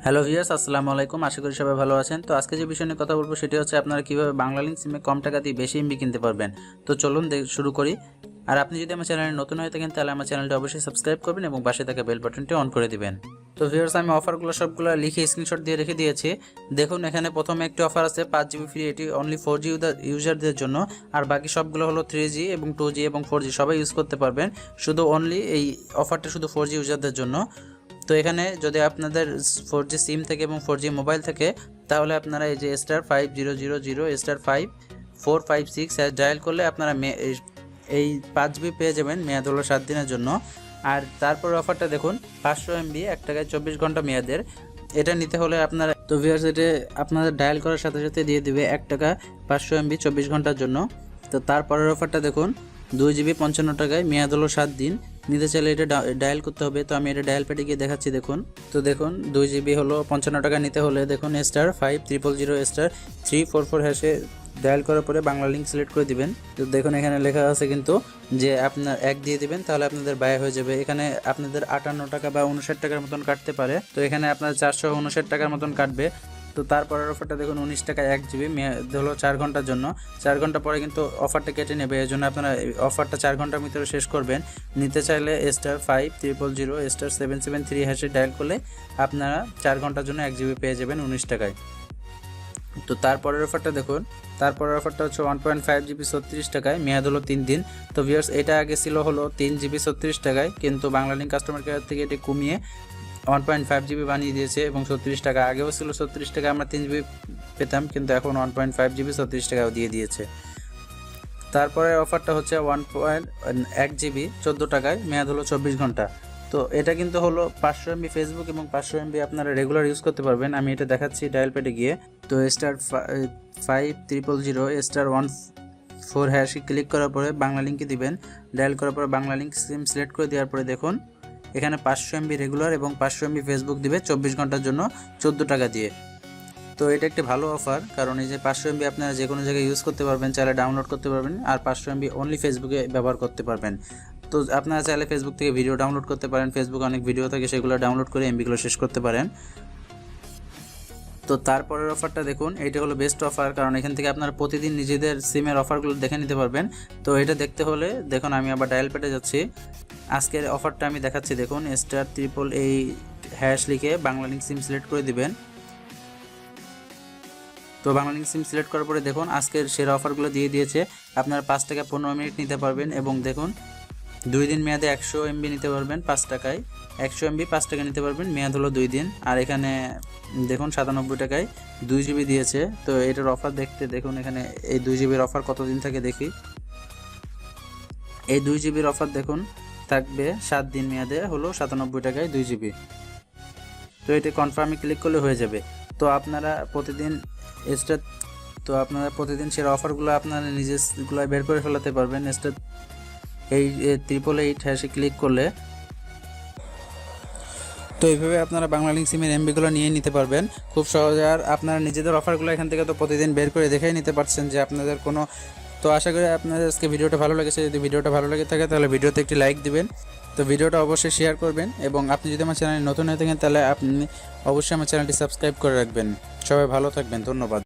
Hello viewers, আসসালামু আলাইকুম। আশা করি সবাই ভালো আছেন। তো আজকে যে বিষয় নিয়ে কথা বলবো সেটি হচ্ছে আপনারা কীভাবে বাংলালিংক সিমে কম টাকা দিয়ে বেশি এমবি কিনতে পারবেন। তো চলুন শুরু করি। আর আপনি যদি আমার চ্যানেলে নতুন হয়ে থাকেন তাহলে আমার চ্যানেলটি অবশ্যই সাবস্ক্রাইব করবেন এবং পাশে থাকা বেল বাটনটি অন করে দিবেন। তো ভিউয়ার্স, আমি অফারগুলো সবগুলো লিখে স্ক্রিনশট দিয়ে রেখে দিয়েছি। দেখুন, এখানে প্রথমে একটি অফার আছে 5GB ফ্রি, এটি অনলি 4G ইউজারদের জন্য। আর বাকি সবগুলো হলো 3G এবং 2G এবং 4G সবাই ইউজ করতে পারবেন। শুধু অনলি এই অফারটা শুধু 4G ইউজারদের জন্য। তো এখানে যদি আপনাদের 4G সিম থেকে এবং 4G মোবাইল থেকে, তাহলে আপনারা এই যে *5000*5456 ডায়াল করলে আপনারা এই 5GB পেয়ে যাবেন। মেয়াদ হলো 7 দিনের জন্য। আর তারপর অফারটা দেখুন, 500 MB 1 টাকায় 24 ঘন্টা মেয়াদের। এটা নিতে হলে আপনারা তো ভিউয়ার্স, এটা আপনাদের ডায়াল করার সাথে সাথে দিয়ে দিবে 1 টাকা 500 MB 24 ঘন্টার জন্য। তো তারপরের অফারটা দেখুন, 2GB 55 টাকায়, মেয়াদ হলো 7 দিন। নিতে চাইলে এটা ডায়াল করতে হবে। তো আমি এটা ডায়াল প্যাডে গিয়ে দেখাচ্ছি। দেখুন, তো দেখুন 2GB হলো 55 টাকা নিতে হলে দেখুন *5000*344# ডায়াল করার পরে বাংলা লিঙ্ক সিলেক্ট করে দিবেন। তো দেখুন, এখানে লেখা আছে কিন্তু যে আপনার 1 দিয়ে দিবেন, তাহলে আপনাদের ব্যয় হয়ে যাবে। এখানে আপনাদের 58 টাকা বা 59 টাকার মতন কাটতে পারে। তো এখানে আপনার 459 টাকার মতন কাটবে। তো তারপরের অফারটা দেখুন, 19 টাকায় 1GB, মেয়াদ হলো 4 ঘন্টার জন্য। 4 ঘন্টা পরে কিন্তু অফারটা কেটে নেবে। এর জন্য আপনারা অফারটা 4 ঘন্টার ভিতরে শেষ করবেন। নিতে চাইলে *5000*773# ডায়াল করলে আপনারা 4 ঘন্টার জন্য 1GB পেয়ে যাবেন 19 টাকায়। তো তারপরের অফারটা দেখুন, তারপরের অফারটা হচ্ছে 1.5GB 36 টাকায়, মেয়াদ হলো 3 দিন। তো ভিউয়ার্স, এটা আগে ছিল হলো 3GB 36 টাকায়, কিন্তু বাংলালিংক কাস্টমার কেয়ার থেকে এটি কমিয়ে 1.5GB বানিয়ে দিয়েছে এবং 36 টাকা। আগেও ছিল 36 টাকা, আমরা 3GB পেতাম, কিন্তু এখন 1.5GB 36 টাকাও দিয়ে দিয়েছে। তারপরে অফারটা হচ্ছে 1GB 14 টাকায়, মেয়াদ হলো 24 ঘন্টা। তো এটা কিন্তু হলো 500 MB ফেসবুক এবং 500 MB আপনারা রেগুলার ইউজ করতে পারবেন। আমি এটা দেখাচ্ছি ডায়াল প্যাডে গিয়ে। তো *5000*114# ক্লিক করার পরে বাংলা লিঙ্কে দিবেন। ডায়াল করার পরে বাংলা লিঙ্ক সিম সিলেক্ট করে দেওয়ার পরে দেখুন, এখানে 500 MB রেগুলার এবং 500 MB ফেসবুক দিবে 24 ঘন্টার জন্য 14 টাকা দিয়ে। তো এটা একটি ভালো অফার, কারণ এই যে 500 MB আপনারা যে কোনো জায়গায় ইউজ করতে পারবেন, চাইলে ডাউনলোড করতে পারবেন। আর 500 MB অনলি ফেসবুকে ব্যবহার করতে পারবেন। তো আপনারা চাইলে ফেসবুক থেকে ভিডিও ডাউনলোড করতে পারেন। ফেসবুকে অনেক ভিডিও থাকে, সেগুলো ডাউনলোড করে এমবিগুলো শেষ করতে পারেন। তো তারপরের অফারটা দেখুন, এইটা হলো বেস্ট অফার, কারণ এখান থেকে আপনারা প্রতিদিন নিজেদের সিমের অফারগুলো দেখে নিতে পারবেন। তো এটা দেখতে হলে দেখুন, আমি আবার ডায়াল প্যাডে যাচ্ছি। আজকের অফারটা আমি দেখাচ্ছি। দেখুন, *888# লিখে বাংলালিংক সিম সিলেক্ট করে দিবেন। তো বাংলালিংক সিম সিলেক্ট করার পরে দেখুন, আজকের সেরা অফারগুলো দিয়ে দিয়েছে। আপনারা 5 টাকা 15 মিনিট নিতে পারবেন এবং দেখুন 2 দিন মেয়াদে 100 MB নিতে পারবেন 5 টাকায়। 100 MB 5 টাকা নিতে পারবেন, মেয়াদ হলো 2 দিন। আর এখানে দেখুন 97 টাকায় 2GB দিয়েছে। তো এটার অফার দেখতে দেখুন, এখানে এই 2GBর অফার কতদিন থাকে দেখি। এই 2GBর অফার দেখুন থাকবে 7 দিন, মেয়াদে হলো 97 টাকায় 2GB। তো এটা কনফার্মে ক্লিক করলে হয়ে যাবে। তো আপনারা প্রতিদিন সেরা অফারগুলো আপনারা নিজেগুলো বের করে ফেলাতে পারবেন। এই 888# ক্লিক করলে। তো এইভাবে আপনারা বাংলালিংক সিমের এমবিগুলো নিয়ে নিতে পারবেন খুব সহজে। আর আপনারা নিজেদের অফারগুলো এখান থেকে তো প্রতিদিন বের করে দেখেই নিতে পারছেন যে আপনাদের কোনো। তো আশা করি আপনাদের আজকে ভিডিওটা ভালো লেগেছে। যদি ভিডিওটা ভালো লেগে থাকে তাহলে ভিডিওতে একটি লাইক দিবেন। তো ভিডিওটা অবশ্যই শেয়ার করবেন এবং আপনি যদি আমার চ্যানেলে নতুন হয়ে থাকেন তাহলে আপনি অবশ্যই আমার চ্যানেলটি সাবস্ক্রাইব করে রাখবেন। সবাই ভালো থাকবেন, ধন্যবাদ।